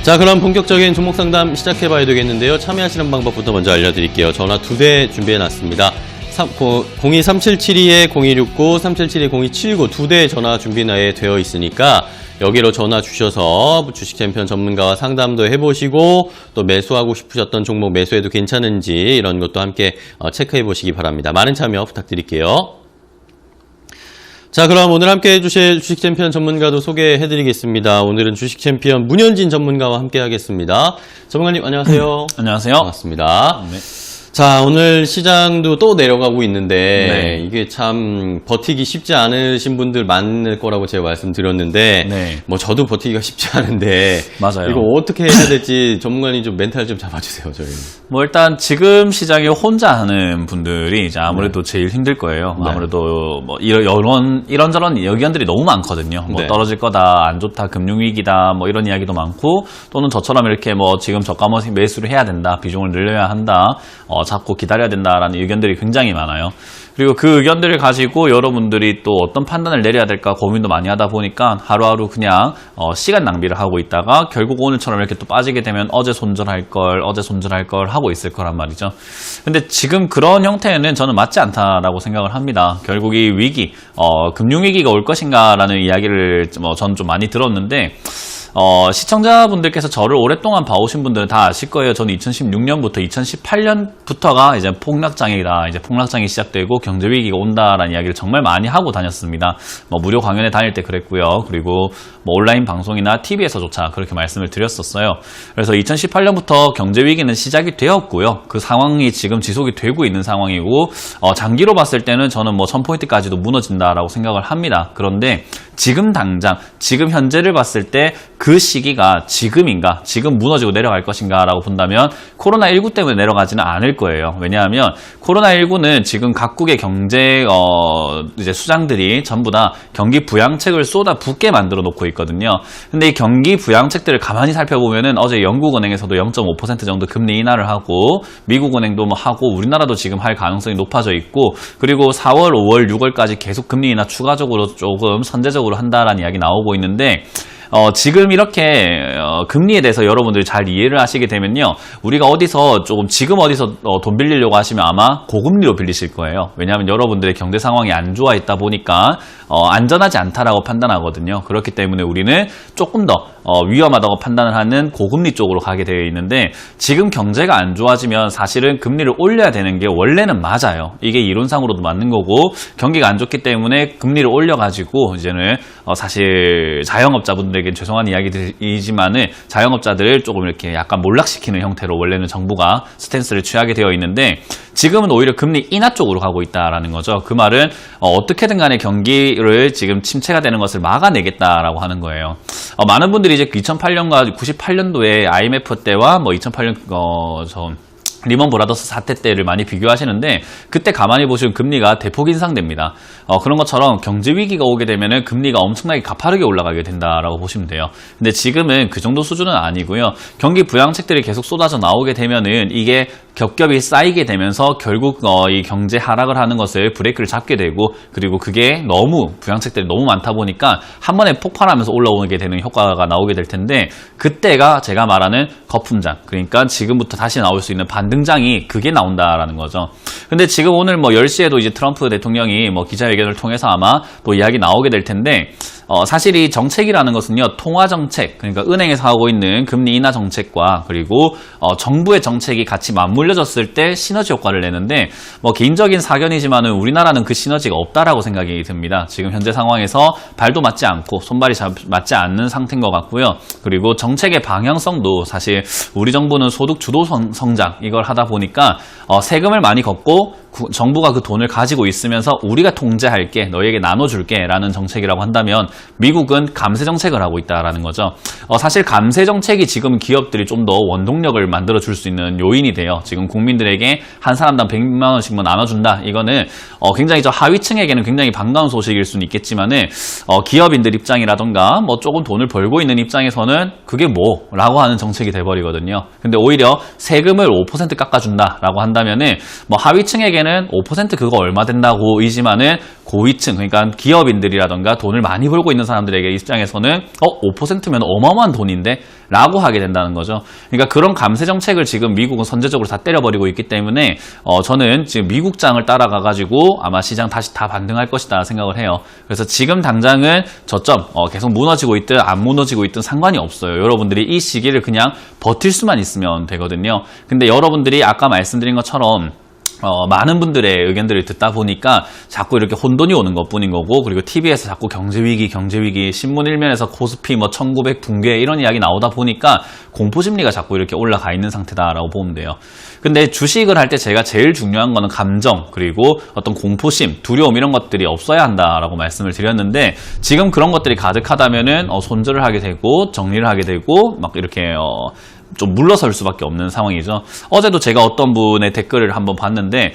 자, 그럼 본격적인 종목 상담 시작해봐야 되겠는데요. 참여하시는 방법부터 먼저 알려드릴게요. 전화 2대 준비해놨습니다. 02377-0269, 3772-0279 2대 전화 준비나에 되어 있으니까 여기로 전화 주셔서 주식 챔피언 전문가와 상담도 해보시고 또 매수하고 싶으셨던 종목 매수해도 괜찮은지 이런 것도 함께 체크해 보시기 바랍니다. 많은 참여 부탁드릴게요. 자, 그럼 오늘 함께 해주실 주식 챔피언 전문가도 소개해드리겠습니다. 오늘은 주식 챔피언 문현진 전문가와 함께 하겠습니다. 전문가님 안녕하세요. 안녕하세요. 반갑습니다. 네. 자, 오늘 시장도 또 내려가고 있는데 네. 이게 참 버티기 쉽지 않으신 분들 많을 거라고 제가 말씀드렸는데 네. 뭐 저도 버티기가 쉽지 않은데 맞아요. 이거 어떻게 해야 될지 전문가님 좀 멘탈 좀 잡아주세요. 저희. 뭐 일단 지금 시장에 혼자 하는 분들이 이제 아무래도 제일 힘들 거예요. 네. 아무래도 뭐 이런저런 의견들이 너무 많거든요. 뭐 네. 떨어질 거다, 안 좋다, 금융위기다, 뭐 이런 이야기도 많고 또는 저처럼 이렇게 뭐 지금 저가 매수를 해야 된다, 비중을 늘려야 한다, 잡고 기다려야 된다라는 의견들이 굉장히 많아요. 그리고 그 의견들을 가지고 여러분들이 또 어떤 판단을 내려야 될까 고민도 많이 하다 보니까 하루하루 그냥 시간 낭비를 하고 있다가 결국 오늘처럼 이렇게 또 빠지게 되면 어제 손절할 걸 하고 있을 거란 말이죠. 근데 지금 그런 형태는 저는 맞지 않다라고 생각을 합니다. 결국 이 위기, 금융위기가 올 것인가라는 이야기를 저는 좀 많이 들었는데 시청자분들께서 저를 오랫동안 봐오신 분들은 다 아실 거예요. 저는 2016년부터 2018년부터가 이제 폭락장이다. 이제 폭락장이 시작되고 경제위기가 온다라는 이야기를 정말 많이 하고 다녔습니다. 뭐 무료 강연에 다닐 때 그랬고요. 그리고 뭐 온라인 방송이나 TV에서조차 그렇게 말씀을 드렸었어요. 그래서 2018년부터 경제위기는 시작이 되었고요. 그 상황이 지금 지속이 되고 있는 상황이고, 장기로 봤을 때는 저는 뭐 1000포인트까지도 무너진다라고 생각을 합니다. 그런데 지금 당장, 지금 현재를 봤을 때 그 시기가 지금인가, 지금 무너지고 내려갈 것인가 라고 본다면 코로나19 때문에 내려가지는 않을 거예요. 왜냐하면 코로나19는 지금 각국의 경제 이제 수장들이 전부 다 경기 부양책을 쏟아붓게 만들어 놓고 있거든요. 근데 이 경기 부양책들을 가만히 살펴보면은 어제 영국은행에서도 0.5% 정도 금리 인하를 하고 미국은행도 뭐 하고 우리나라도 지금 할 가능성이 높아져 있고, 그리고 4월, 5월, 6월까지 계속 금리 인하 추가적으로 조금 선제적으로 한다라는 이야기 나오고 있는데, 지금 이렇게 금리에 대해서 여러분들이 잘 이해를 하시게 되면요, 우리가 지금 어디서 돈 빌리려고 하시면 아마 고금리로 빌리실 거예요. 왜냐하면 여러분들의 경제 상황이 안 좋아 있다 보니까 안전하지 않다라고 판단하거든요. 그렇기 때문에 우리는 조금 더 위험하다고 판단을 하는 고금리 쪽으로 가게 되어 있는데, 지금 경제가 안 좋아지면 사실은 금리를 올려야 되는 게 원래는 맞아요. 이게 이론상으로도 맞는 거고, 경기가 안 좋기 때문에 금리를 올려가지고 이제는 사실 자영업자분들에겐 죄송한 이야기이지만은 자영업자들을 조금 이렇게 약간 몰락시키는 형태로 원래는 정부가 스탠스를 취하게 되어 있는데, 지금은 오히려 금리 인하 쪽으로 가고 있다라는 거죠. 그 말은 어떻게든 간에 경기를 지금 침체가 되는 것을 막아내겠다라고 하는 거예요. 많은 분들이 이제 2008년과 98년도에 IMF 때와 뭐 2008년 리먼 브라더스 사태 때를 많이 비교하시는데, 그때 가만히 보시면 금리가 대폭 인상됩니다. 그런 것처럼 경제 위기가 오게 되면은 금리가 엄청나게 가파르게 올라가게 된다라고 보시면 돼요. 근데 지금은 그 정도 수준은 아니고요. 경기 부양책들이 계속 쏟아져 나오게 되면은 이게 겹겹이 쌓이게 되면서 결국 이 경제 하락을 하는 것을 브레이크를 잡게 되고, 그리고 그게 부양책들이 너무 많다 보니까 한 번에 폭발하면서 올라오게 되는 효과가 나오게 될 텐데, 그때가 제가 말하는 거품장, 그러니까 지금부터 다시 나올 수 있는 반등장이 그게 나온다라는 거죠. 근데 지금 오늘 뭐 10시에도 이제 트럼프 대통령이 뭐 기자회견을 통해서 아마 또 이야기 나오게 될 텐데, 사실 이 정책이라는 것은요, 통화 정책, 그러니까 은행에서 하고 있는 금리 인하 정책과 그리고 정부의 정책이 같이 맞물려졌을 때 시너지 효과를 내는데, 뭐 개인적인 사견이지만은 우리나라는 그 시너지가 없다라고 생각이 듭니다. 지금 현재 상황에서 발도 맞지 않고 손발이 맞지 않는 상태인 것 같고요. 그리고 정책의 방향성도 사실 우리 정부는 소득 주도 성장 이걸 하다 보니까 세금을 많이 걷고 정부가 그 돈을 가지고 있으면서 우리가 통제할게, 너에게 나눠줄게 라는 정책이라고 한다면, 미국은 감세 정책을 하고 있다라는 거죠. 사실 감세 정책이 지금 기업들이 좀 더 원동력을 만들어줄 수 있는 요인이 돼요. 지금 국민들에게 한 사람당 100만 원씩 뭐 나눠준다. 이거는 굉장히 저 하위층에게는 굉장히 반가운 소식일 수는 있겠지만은 기업인들 입장이라던가 뭐 조금 돈을 벌고 있는 입장에서는 그게 뭐라고 하는 정책이 돼버리거든요. 근데 오히려 세금을 5% 깎아준다라고 한다면은 뭐 하위층에게는 5% 그거 얼마 된다고이지만은 고위층 그러니까 기업인들이라던가 돈을 많이 벌고 있는 사람들에게 입장에서는 5%면 어마어마한 돈인데 라고 하게 된다는 거죠. 그러니까 그런 감세 정책을 지금 미국은 선제적으로 다 때려버리고 있기 때문에 저는 지금 미국장을 따라가가지고 아마 시장 다시 다 반등할 것이다 생각을 해요. 그래서 지금 당장은 저점 계속 무너지고 있든 안 무너지고 있든 상관이 없어요. 여러분들이 이 시기를 그냥 버틸 수만 있으면 되거든요. 근데 여러분들이 아까 말씀드린 것처럼 많은 분들의 의견들을 듣다 보니까 자꾸 이렇게 혼돈이 오는 것 뿐인 거고, 그리고 TV에서 자꾸 경제위기, 신문 일면에서 코스피 1900 붕괴 이런 이야기 나오다 보니까 공포심리가 자꾸 이렇게 올라가 있는 상태다라고 보면 돼요. 근데 주식을 할 때 제가 제일 중요한 거는 감정, 그리고 어떤 공포심, 두려움 이런 것들이 없어야 한다라고 말씀을 드렸는데, 지금 그런 것들이 가득하다면은 손절을 하게 되고 정리를 하게 되고 막 이렇게 좀 물러설 수밖에 없는 상황이죠. 어제도 제가 어떤 분의 댓글을 한번 봤는데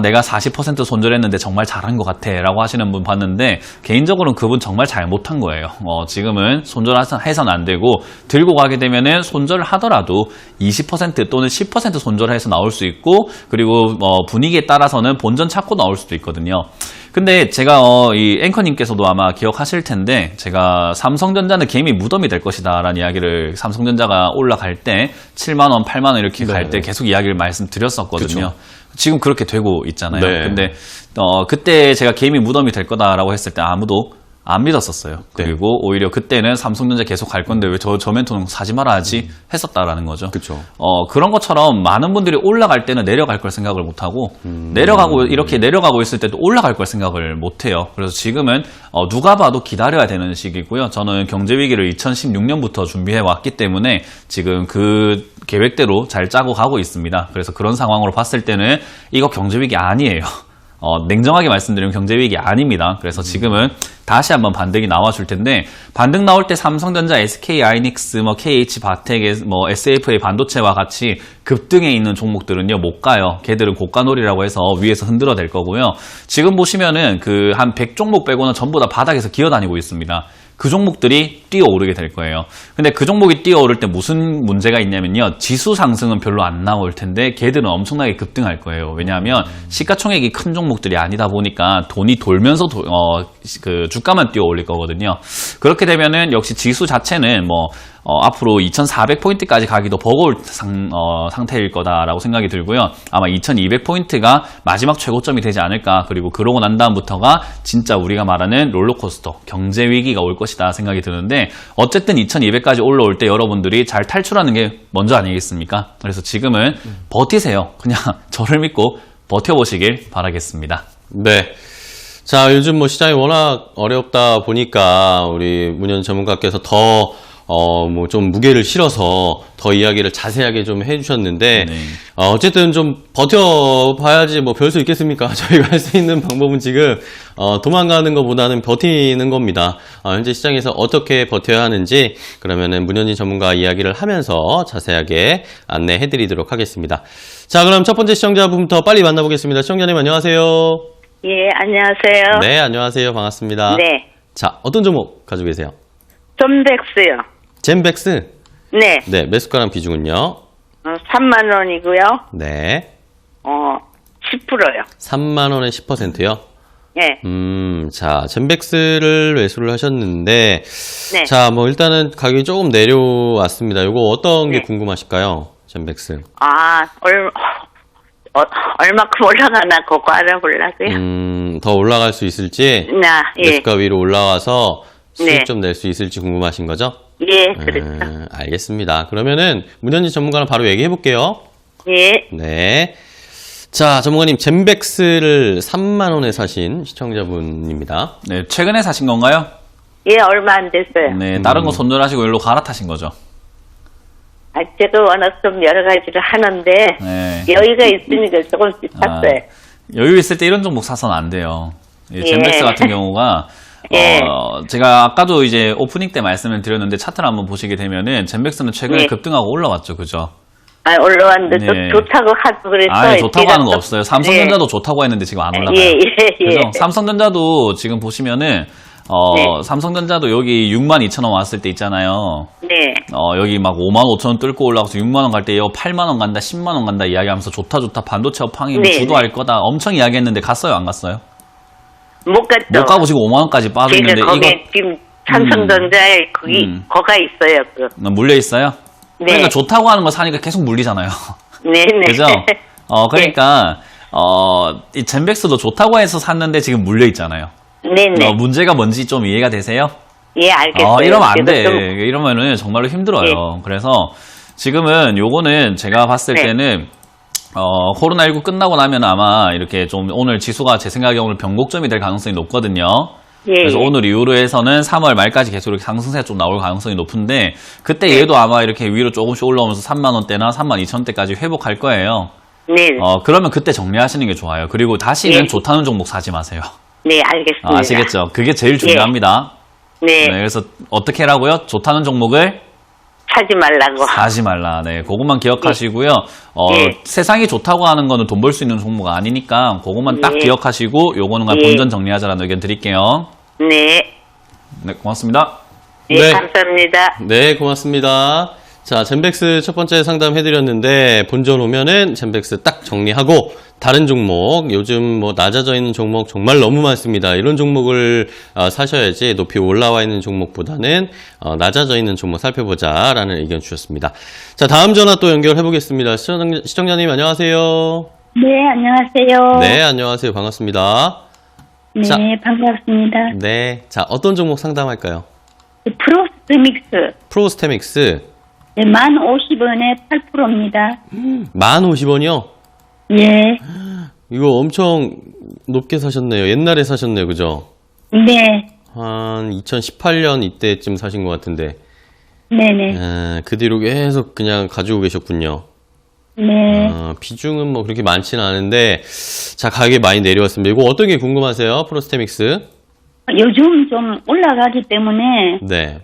내가 40% 손절했는데 정말 잘한 것 같아 라고 하시는 분 봤는데, 개인적으로는 그분 정말 잘못한 거예요. 지금은 손절해서는 안 되고, 들고 가게 되면은 손절을 하더라도 20% 또는 10% 손절해서 나올 수 있고, 그리고 분위기에 따라서는 본전 찾고 나올 수도 있거든요. 근데 제가 이 앵커님께서도 아마 기억하실 텐데, 제가 삼성전자는 개미 무덤이 될 것이다 라는 이야기를, 삼성전자가 올라갈 때 7만원, 8만원 이렇게 갈 때 계속 이야기를 말씀드렸었거든요. 그쵸. 지금 그렇게 되고 있잖아요. 네. 근데 그때 제가 개미 무덤이 될 거다라고 했을 때 아무도 안 믿었었어요. 네. 그리고 오히려 그때는 삼성전자 계속 갈 건데 왜 저 멘토는 사지 마라 하지 했었다라는 거죠. 그렇죠. 그런 것처럼 많은 분들이 올라갈 때는 내려갈 걸 생각을 못 하고, 이렇게 내려가고 있을 때도 올라갈 걸 생각을 못 해요. 그래서 지금은 누가 봐도 기다려야 되는 시기고요. 저는 경제 위기를 2016년부터 준비해 왔기 때문에 지금 그 계획대로 잘 짜고 가고 있습니다. 그래서 그런 상황으로 봤을 때는 이거 경제 위기 아니에요. 냉정하게 말씀드리면 경제위기 아닙니다. 그래서 지금은 다시 한번 반등이 나와줄 텐데, 반등 나올 때 삼성전자, SK 하이닉스, KH 바텍, SFA 반도체와 같이 급등해 있는 종목들은요 못 가요. 걔들은 고가놀이라고 해서 위에서 흔들어 댈 거고요. 지금 보시면은 그 한 100종목 빼고는 전부 다 바닥에서 기어다니고 있습니다. 그 종목들이 뛰어오르게 될 거예요. 근데 그 종목이 뛰어오를 때 무슨 문제가 있냐면요, 지수 상승은 별로 안 나올 텐데 걔들은 엄청나게 급등할 거예요. 왜냐하면 시가총액이 큰 종목들이 아니다 보니까 돈이 돌면서 그 주가만 뛰어올릴 거거든요. 그렇게 되면은 역시 지수 자체는 앞으로 2400포인트까지 가기도 버거울 상태일 거다라고 생각이 들고요. 아마 2200포인트가 마지막 최고점이 되지 않을까. 그리고 그러고 난 다음부터가 진짜 우리가 말하는 롤러코스터, 경제위기가 올 것이다 생각이 드는데, 어쨌든 2200까지 올라올 때 여러분들이 잘 탈출하는 게 먼저 아니겠습니까? 그래서 지금은 버티세요. 그냥 저를 믿고 버텨보시길 바라겠습니다. 네. 자, 요즘 시장이 워낙 어렵다 보니까 우리 문현 전문가께서 더 좀 무게를 실어서 더 이야기를 자세하게 좀 해주셨는데, 네. 어쨌든 좀 버텨봐야지 별 수 있겠습니까? 저희가 할 수 있는 방법은 지금, 도망가는 것보다는 버티는 겁니다. 현재 시장에서 어떻게 버텨야 하는지, 그러면은 문현진 전문가 이야기를 하면서 자세하게 안내해 드리도록 하겠습니다. 자, 그럼 첫 번째 시청자분부터 빨리 만나보겠습니다. 시청자님 안녕하세요. 예, 안녕하세요. 네, 안녕하세요. 반갑습니다. 네. 자, 어떤 종목 가지고 계세요? 쫌백스요. 젠백스? 네. 네, 매수가랑 비중은요? 3만 원이고요. 네. 10%요. 3만 원에 10%요? 네. 자, 젠백스를 매수를 하셨는데, 네. 자, 일단은 가격이 조금 내려왔습니다. 이거 어떤 게 네. 궁금하실까요? 젠백스. 얼마큼 올라가나 그거 알아보려고요. 더 올라갈 수 있을지, 예. 매수가 위로 올라와서 수익 네. 좀 낼 수 있을지 궁금하신 거죠? 예, 그렇죠. 알겠습니다. 그러면은 문현진 전문가랑 바로 얘기해 볼게요. 예. 네. 자, 전문가님, 젠백스를 3만 원에 사신 시청자분입니다. 네, 최근에 사신 건가요? 예, 얼마 안 됐어요. 네, 다른 거 손절하시고 여기로 갈아타신 거죠? 제가 워낙 좀 여러 가지를 하는데, 네. 여유가 있으니까 조금씩 샀어요. 여유 있을 때 이런 종목 사서는 안 돼요. 이 예. 젠백스 같은 경우가 예. 제가 아까도 이제 오프닝 때 말씀을 드렸는데, 차트를 한번 보시게 되면은 젠백스는 최근에 예. 급등하고 올라왔죠, 그죠? 올라왔는데 또 네. 좋다고 하고 그랬어. 아예 좋다고 하는 거 또- 없어요. 삼성전자도 좋다고 했는데 지금 안 올라가요. 예. 그래서 삼성전자도 지금 보시면은 네. 삼성전자도 여기 62,000원 왔을 때 있잖아요. 네. 여기 막 55,000원 뚫고 올라가서 6만원 갈 때 이거 8만원 간다, 10만원 간다 이야기하면서 좋다, 반도체 업황이 뭐 네, 주도할 거다 엄청 이야기했는데 갔어요, 안 갔어요? 못 갔죠. 못 가고 지금 5만원까지 빠져 있는데 제가 거기에 이거 지금 삼성전자에 거가 있어요. 물려 있어요? 네. 그러니까 좋다고 하는 거 사니까 계속 물리잖아요. 네네. 그죠? 그러니까 이 젠백스도 좋다고 해서 샀는데 지금 물려 있잖아요. 네네. 문제가 뭔지 좀 이해가 되세요? 예, 알겠어요. 이러면 안 돼. 그래서 좀- 이러면은 정말로 힘들어요. 그래서 지금은 요거는 제가 봤을 네. 때는 코로나19 끝나고 나면 아마 이렇게 좀 오늘 지수가 제 생각에 오늘 변곡점이 될 가능성이 높거든요. 예, 그래서 예. 오늘 이후로 해서는 3월 말까지 계속 이렇게 상승세가 좀 나올 가능성이 높은데 그때 얘도 아마 이렇게 위로 조금씩 올라오면서 3만원대나 32,000원대까지 회복할 거예요. 네. 그러면 그때 정리하시는 게 좋아요. 그리고 다시는 예. 좋다는 종목 사지 마세요. 네, 알겠습니다. 아시겠죠? 그게 제일 중요합니다. 네. 네, 그래서 어떻게 하라고요? 좋다는 종목을 사지 말라고. 사지 말라. 네, 그것만 기억하시고요. 예. 세상이 좋다고 하는 거는 돈 벌 수 있는 종목 아니니까 그것만 딱 예. 기억하시고 요거는 그냥 예. 본전 정리하자라는 의견 드릴게요. 네. 네, 고맙습니다. 네, 네. 감사합니다. 네, 고맙습니다. 자, 젠백스 첫 번째 상담해드렸는데, 본전 오면은 젠백스 딱 정리하고, 다른 종목, 요즘 뭐 낮아져 있는 종목 정말 너무 많습니다. 이런 종목을 사셔야지 높이 올라와 있는 종목보다는 낮아져 있는 종목 살펴보자라는 의견 주셨습니다. 자, 다음 전화 또 연결해 보겠습니다. 시청자님 안녕하세요. 네, 안녕하세요. 네, 안녕하세요. 반갑습니다. 네, 자. 반갑습니다. 네, 자, 어떤 종목 상담할까요? 프로스믹스. 프로스테믹스 네, 10,50원에 8%입니다. 10,050원이요? 예. 이거 엄청 높게 사셨네요. 옛날에 사셨네요. 그죠? 네. 한 2018년 이때쯤 사신 것 같은데 네네. 그 뒤로 계속 그냥 가지고 계셨군요. 네. 비중은 뭐 그렇게 많지는 않은데 자, 가격이 많이 내려왔습니다. 이거 어떤 게 궁금하세요? 프로스테믹스? 요즘 좀 올라가기 때문에 네.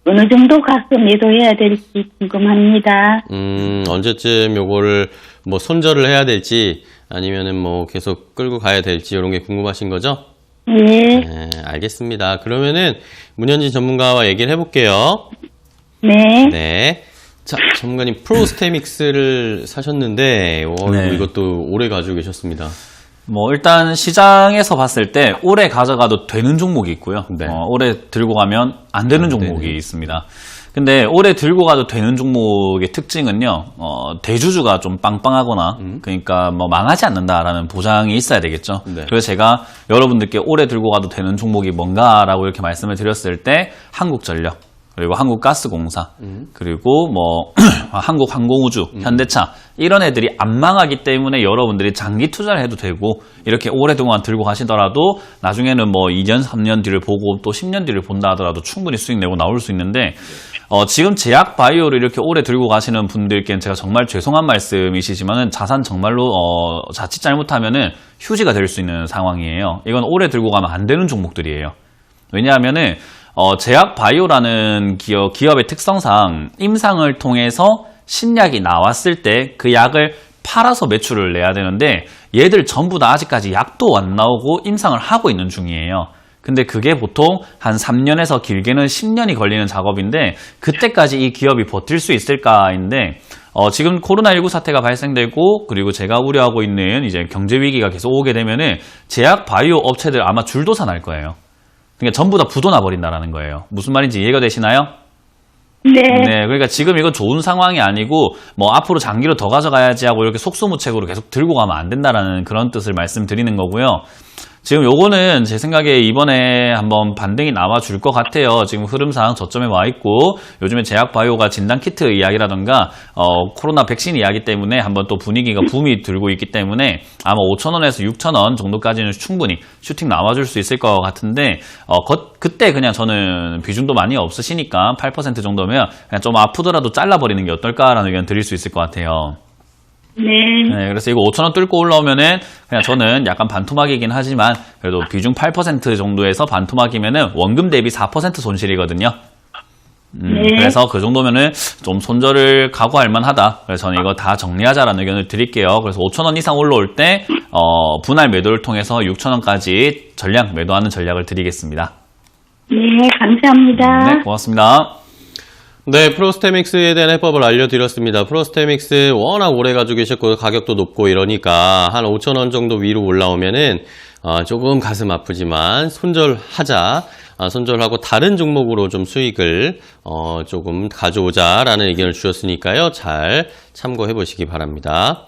어느 정도 가서 매도해야 될지 궁금합니다. 언제쯤 요거를 뭐 손절을 해야 될지 아니면은 뭐 계속 끌고 가야 될지 이런 게 궁금하신 거죠? 예. 네, 알겠습니다. 그러면은 문현진 전문가와 얘기를 해볼게요. 네. 네. 자, 전문가님 프로스테믹스를 사셨는데 네. 이것도 오래 가지고 계셨습니다. 뭐 일단 시장에서 봤을 때 오래 가져가도 되는 종목이 있고요. 네. 오래 들고 가면 안 되는 종목이 있습니다. 근데 오래 들고 가도 되는 종목의 특징은요, 대주주가 좀 빵빵하거나, 그러니까 뭐 망하지 않는다라는 보장이 있어야 되겠죠. 네. 그래서 제가 여러분들께 오래 들고 가도 되는 종목이 뭔가라고 이렇게 말씀을 드렸을 때, 한국전력, 그리고 한국가스공사, 그리고 뭐 한국항공우주, 현대차 이런 애들이 안 망하기 때문에 여러분들이 장기 투자를 해도 되고 이렇게 오랫동안 들고 가시더라도 나중에는 뭐 2년, 3년 뒤를 보고 또 10년 뒤를 본다 하더라도 충분히 수익 내고 나올 수 있는데 지금 제약 바이오를 이렇게 오래 들고 가시는 분들께는 제가 정말 죄송한 말씀이시지만은 자산 정말로 자칫 잘못하면은 휴지가 될 수 있는 상황이에요. 이건 오래 들고 가면 안 되는 종목들이에요. 왜냐하면은 제약 바이오라는 기업의 특성상 임상을 통해서 신약이 나왔을 때 그 약을 팔아서 매출을 내야 되는데 얘들 전부 다 아직까지 약도 안 나오고 임상을 하고 있는 중이에요. 근데 그게 보통 한 3년에서 길게는 10년이 걸리는 작업인데 그때까지 이 기업이 버틸 수 있을까인데 지금 코로나19 사태가 발생되고 그리고 제가 우려하고 있는 이제 경제 위기가 계속 오게 되면은 제약 바이오 업체들 아마 줄도사 날 거예요. 그러니까 전부 다 부도나 버린다라는 거예요. 무슨 말인지 이해가 되시나요? 네. 네, 그러니까 지금 이건 좋은 상황이 아니고 뭐 앞으로 장기로 더 가져가야지 하고 이렇게 속수무책으로 계속 들고 가면 안 된다라는 그런 뜻을 말씀드리는 거고요. 지금 요거는 제 생각에 이번에 한번 반등이 나와줄 것 같아요. 지금 흐름상 저점에 와 있고 요즘에 제약바이오가 진단키트 이야기라던가 코로나 백신 이야기 때문에 한번 또 분위기가 붐이 들고 있기 때문에 아마 5,000원에서 6,000원 정도까지는 충분히 슈팅 나와줄 수 있을 것 같은데 그때 그냥 저는 비중도 많이 없으시니까 8% 정도면 그냥 좀 아프더라도 잘라버리는 게 어떨까라는 의견 드릴 수 있을 것 같아요. 네. 네, 그래서 이거 5,000원 뚫고 올라오면은 그냥 저는 약간 반토막이긴 하지만 그래도 비중 8% 정도에서 반토막이면은 원금 대비 4% 손실이거든요. 네. 그래서 그 정도면은 좀 손절을 각오할 만하다. 그래서 저는 이거 다 정리하자라는 의견을 드릴게요. 그래서 5,000원 이상 올라올 때 분할 매도를 통해서 6,000원까지 전량 매도하는 전략을 드리겠습니다. 네, 감사합니다. 네, 고맙습니다. 네, 프로스테믹스에 대한 해법을 알려드렸습니다. 프로스테믹스 워낙 오래 가지고 계셨고 가격도 높고 이러니까 한 5,000원 정도 위로 올라오면은 조금 가슴 아프지만 손절하자. 손절하고 다른 종목으로 좀 수익을 조금 가져오자라는 의견을 주셨으니까요. 잘 참고해 보시기 바랍니다.